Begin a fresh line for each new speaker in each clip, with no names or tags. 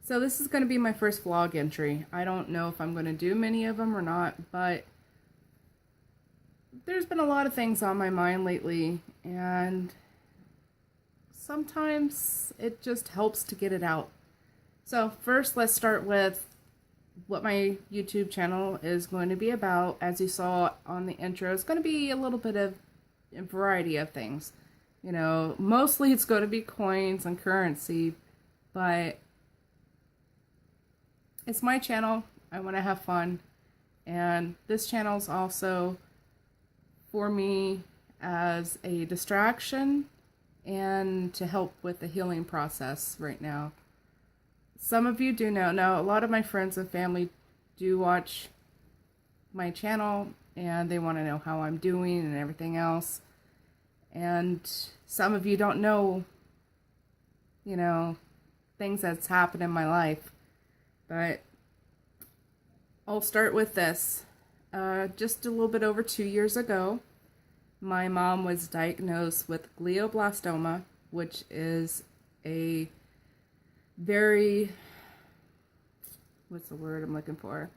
So this is going to be my first vlog entry. I don't know if I'm going to do many of them or not, but there's been a lot of things on my mind lately, and sometimes it just helps to get it out. So first, let's start with what my YouTube channel is going to be about. As you saw on the intro, it's going to be a little bit of a variety of things. You know, mostly it's going to be coins and currency, but it's my channel. I want to have fun, and this channel is also for me as a distraction and to help with the healing process right now. Some of you do know. Now, a lot of my friends and family do watch my channel, and they want to know how I'm doing and everything else. And some of you don't know, things that's happened in my life. But I'll start with this. Just a little bit over 2 years ago, my mom was diagnosed with glioblastoma, which is a very, what's the word I'm looking for?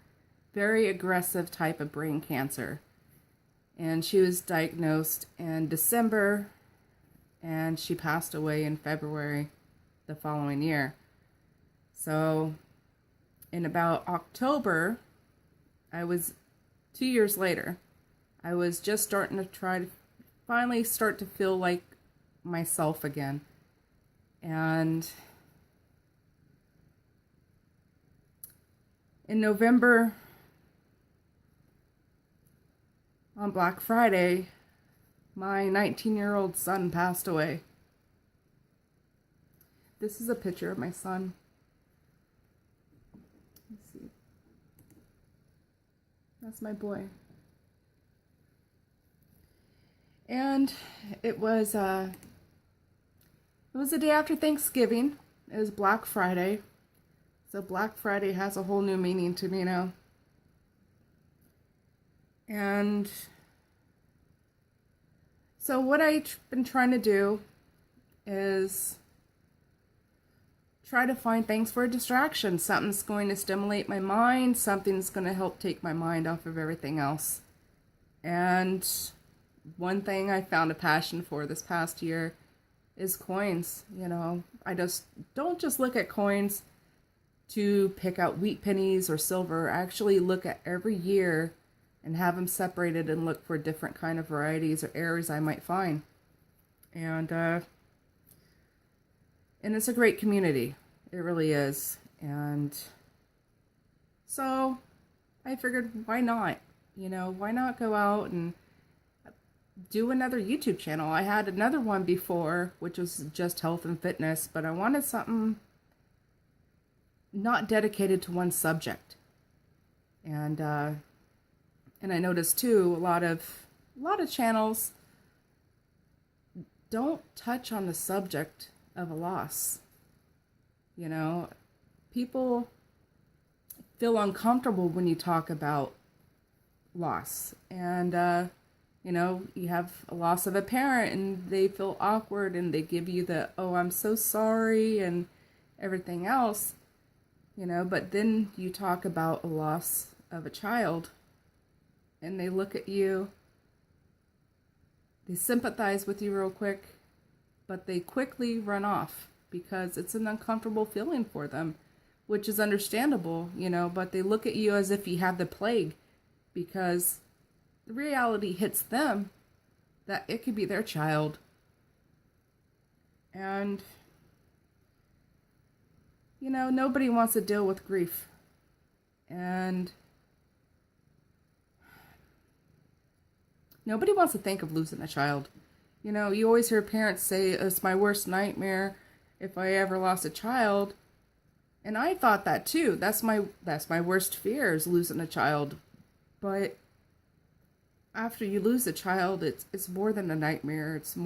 Very aggressive type of brain cancer. And she was diagnosed in December, and she passed away in February the following year. So in about October, 2 years later, I was just starting to try to finally start to feel like myself again. And in November, on Black Friday, my 19-year-old son passed away. This is a picture of my son. Let's see. That's my boy. And it was the day after Thanksgiving. It was Black Friday. So Black Friday has a whole new meaning to me now. And so what I've been trying to do is try to find things for a distraction. Something's going to stimulate my mind. Something's going to help take my mind off of everything else. And one thing I found a passion for this past year is coins. I don't just look at coins to pick out wheat pennies or silver. I actually look at every year and have them separated and look for different kind of varieties or errors I might find. And it's a great community. It really is. And so I figured, why not? Why not go out and do another YouTube channel? I had another one before, which was just health and fitness, but I wanted something not dedicated to one subject. And I noticed too, a lot of channels don't touch on the subject of a loss. People feel uncomfortable when you talk about loss. And, you have a loss of a parent and they feel awkward and they give you the, oh, I'm so sorry and everything else, but then you talk about a loss of a child and they look at you, they sympathize with you real quick, but they quickly run off because it's an uncomfortable feeling for them, which is understandable, but they look at you as if you have the plague, because the reality hits them that it could be their child. And, nobody wants to deal with grief. And nobody wants to think of losing a child. You always hear parents say, it's my worst nightmare if I ever lost a child. And I thought that too. That's my worst fear, is losing a child. But after you lose a child, it's more than a nightmare. It's a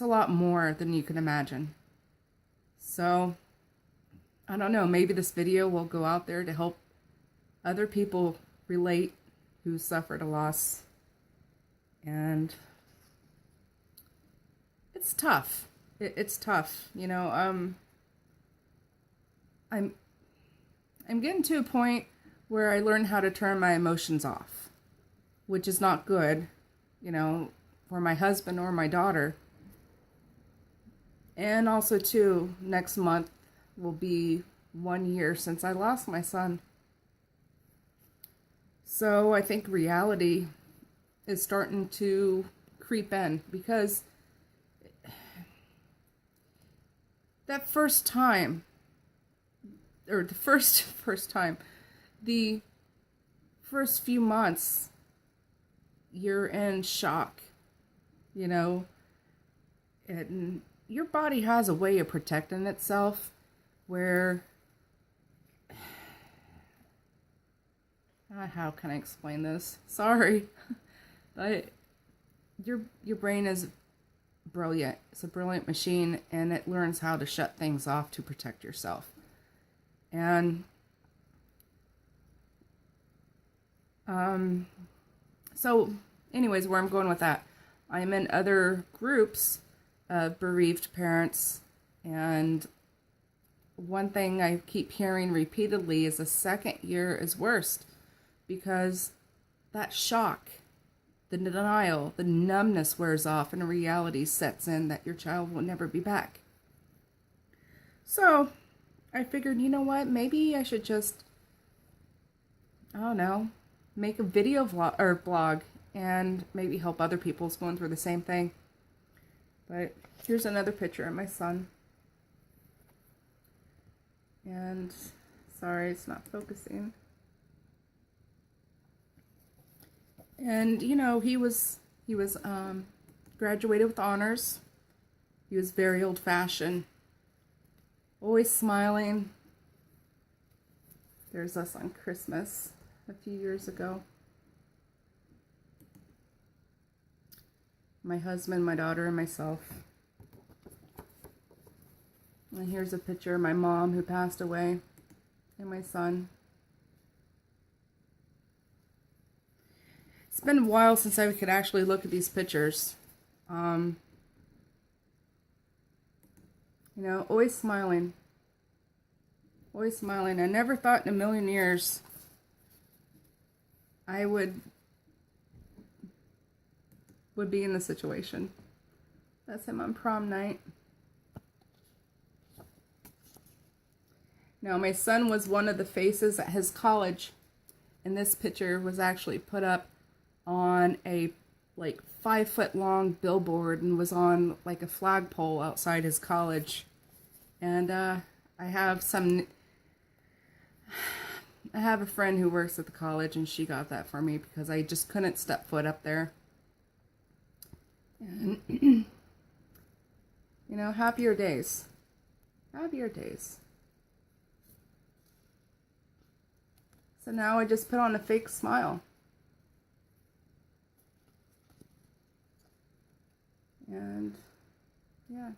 lot more than you can imagine. So, I don't know, maybe this video will go out there to help other people relate who suffered a loss. And it's tough. it's tough, you know. I'm I'm getting to a point where I learn how to turn my emotions off, which is not good, you know, for my husband or my daughter. And also, too, next month will be 1 year since I lost my son. So I think reality is starting to creep in, because that first time, or the first time, the first few months, you're in shock, you know, and your body has a way of protecting itself where, how can I explain this? Sorry, but your brain is brilliant. It's a brilliant machine, and it learns how to shut things off to protect yourself. And so anyways, where I'm going with that, I'm in other groups of bereaved parents, and one thing I keep hearing repeatedly is the second year is worst, because that shock, the denial, the numbness wears off, and a reality sets in that your child will never be back. So I figured, you know what, maybe I should just, I don't know, make a video vlog or blog, and maybe help other people going through the same thing. But here's another picture of my son. And sorry, it's not focusing. And you know, he was graduated with honors. He was very old-fashioned, always smiling. There's us on Christmas a few years ago. My husband, my daughter, and myself. And here's a picture of my mom, who passed away, and my son. It's been a while since I could actually look at these pictures. You know, always smiling. Always smiling. I never thought in a million years I would be in this situation. That's him on prom night. Now, my son was one of the faces at his college, and this picture was actually put up on a 5-foot long billboard, and was on like a flagpole outside his college. And I have a friend who works at the college, and she got that for me because I just couldn't step foot up there. And you know, happier days. Happier days. So now I just put on a fake smile. And yeah.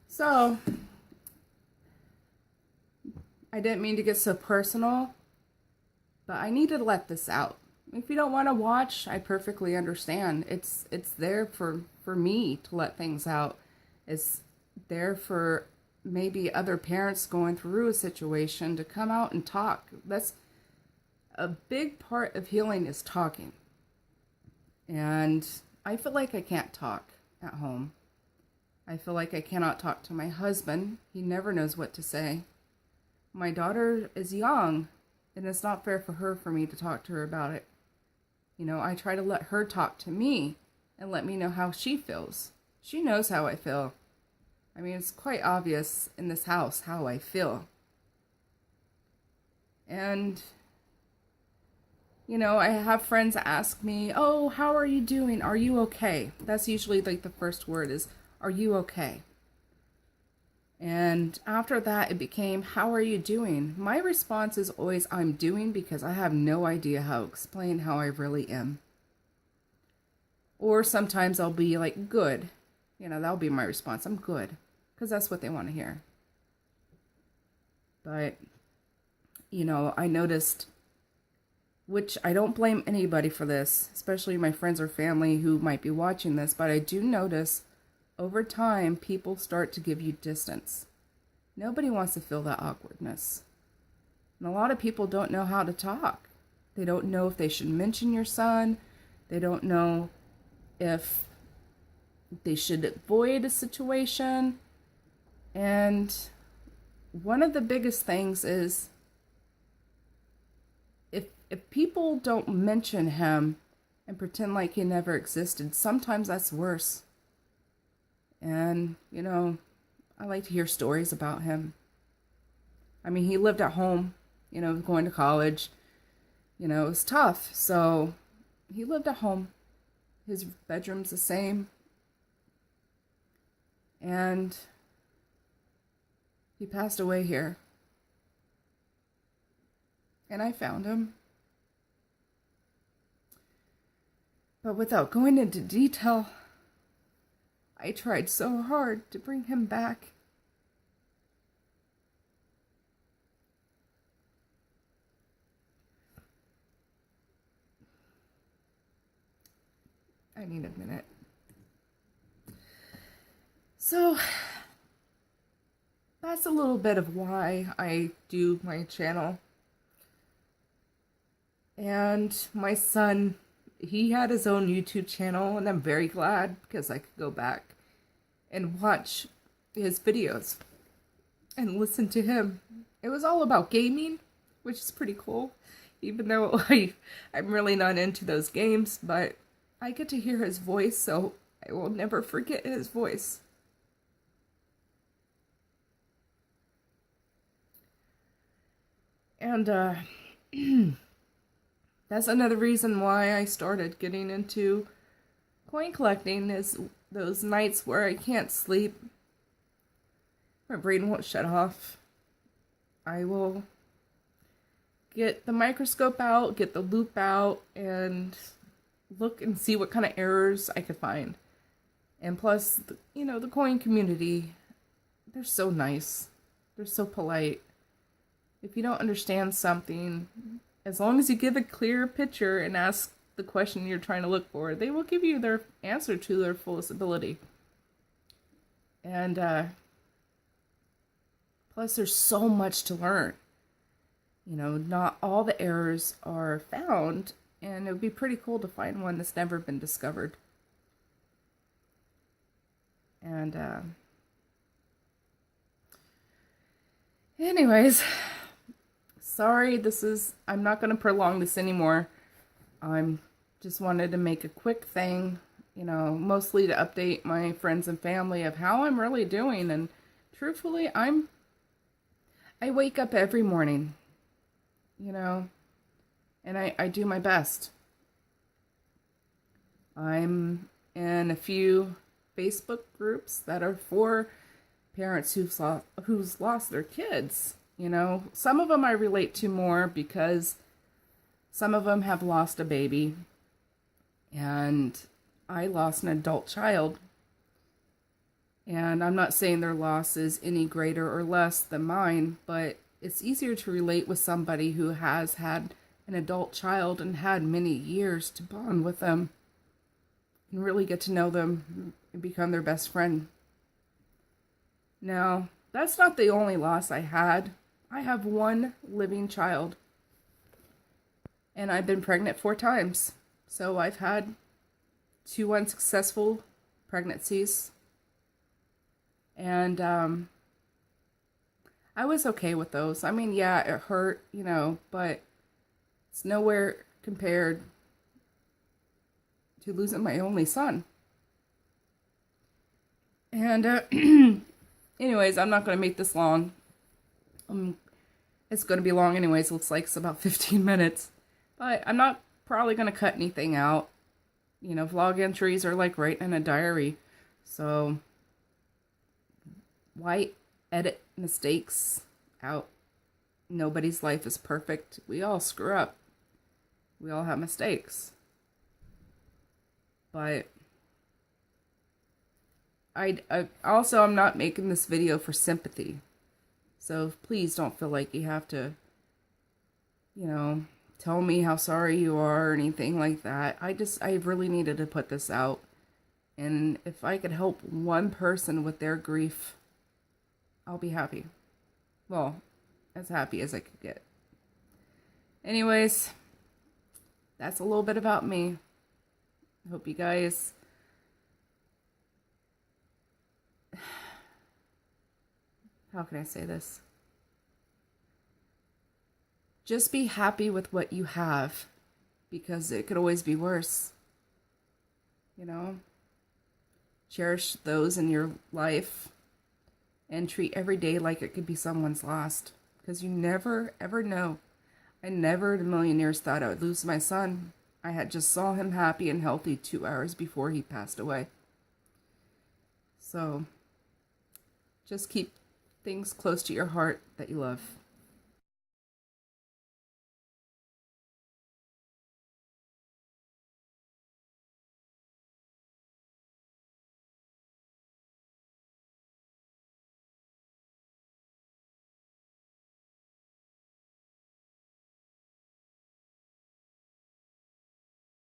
So I didn't mean to get so personal, but I need to let this out. If you don't want to watch, I perfectly understand. It's there for me to let things out. It's there for maybe other parents going through a situation to come out and talk. That's a big part of healing, is talking. And I feel like I can't talk at home. I feel like I cannot talk to my husband. He never knows what to say. My daughter is young, and it's not fair for me to talk to her about it. You know, I try to let her talk to me and let me know how she feels. She knows how I feel. I mean, it's quite obvious in this house how I feel. And, you know, I have friends ask me, oh, how are you doing? Are you okay? That's usually like the first word is, are you okay? And after that, it became, how are you doing? My response is always, I'm doing, because I have no idea how to explain how I really am. Or sometimes I'll be like, good. You know, that'll be my response. I'm good. Because that's what they want to hear. But, you know, I noticed which I don't blame anybody for this, especially my friends or family who might be watching this, but I do notice over time people start to give you distance. Nobody wants to feel that awkwardness. And a lot of people don't know how to talk. They don't know if they should mention your son. They don't know if they should avoid a situation. And one of the biggest things is if people don't mention him and pretend like he never existed, sometimes that's worse. And, you know, I like to hear stories about him. I mean, he lived at home, you know, going to college. You know, it was tough. So he lived at home. His bedroom's the same. And he passed away here. And I found him. But without going into detail, I tried so hard to bring him back. I need a minute. So, that's a little bit of why I do my channel. And my son, he had his own YouTube channel, and I'm very glad because I could go back and watch his videos and listen to him. It was all about gaming, which is pretty cool, even though I'm really not into those games, but I get to hear his voice, so I will never forget his voice. And that's another reason why I started getting into coin collecting, is those nights where I can't sleep. My brain won't shut off. I will get the microscope out, get the loop out, and look and see what kind of errors I could find. And plus, you know, the coin community, they're so nice. They're so polite. If you don't understand something, as long as you give a clear picture and ask the question you're trying to look for, they will give you their answer to their fullest ability. And plus, there's so much to learn. You know, not all the errors are found, and it would be pretty cool to find one that's never been discovered. And anyways, sorry, I'm not going to prolong this anymore. I'm just wanted to make a quick thing, you know, mostly to update my friends and family of how I'm really doing. And truthfully, I wake up every morning, you know, and I do my best. I'm in a few Facebook groups that are for parents who's lost their kids. You know, some of them I relate to more because some of them have lost a baby, and I lost an adult child. And I'm not saying their loss is any greater or less than mine, but it's easier to relate with somebody who has had an adult child and had many years to bond with them and really get to know them and become their best friend. Now, that's not the only loss I had. I have one living child. And I've been pregnant 4 times. So I've had 2 unsuccessful pregnancies. And I was okay with those. I mean, yeah, it hurt, you know, but it's nowhere compared to losing my only son. And anyways, I'm not going to make this long. It's going to be long anyways. Looks like it's about 15 minutes. But I'm not probably going to cut anything out. You know, vlog entries are like writing in a diary. So why edit mistakes out? Nobody's life is perfect. We all screw up. We all have mistakes. But I'm not making this video for sympathy. So please don't feel like you have to, you know, tell me how sorry you are or anything like that. I really needed to put this out. And if I could help one person with their grief, I'll be happy. Well, as happy as I could get. Anyways, that's a little bit about me. I hope you guys how can I say this? Just be happy with what you have, because it could always be worse. You know? Cherish those in your life and treat every day like it could be someone's last, because you never ever know. I never in a million years thought I would lose my son. I had just saw him happy and healthy 2 hours before he passed away. So just keep things close to your heart that you love.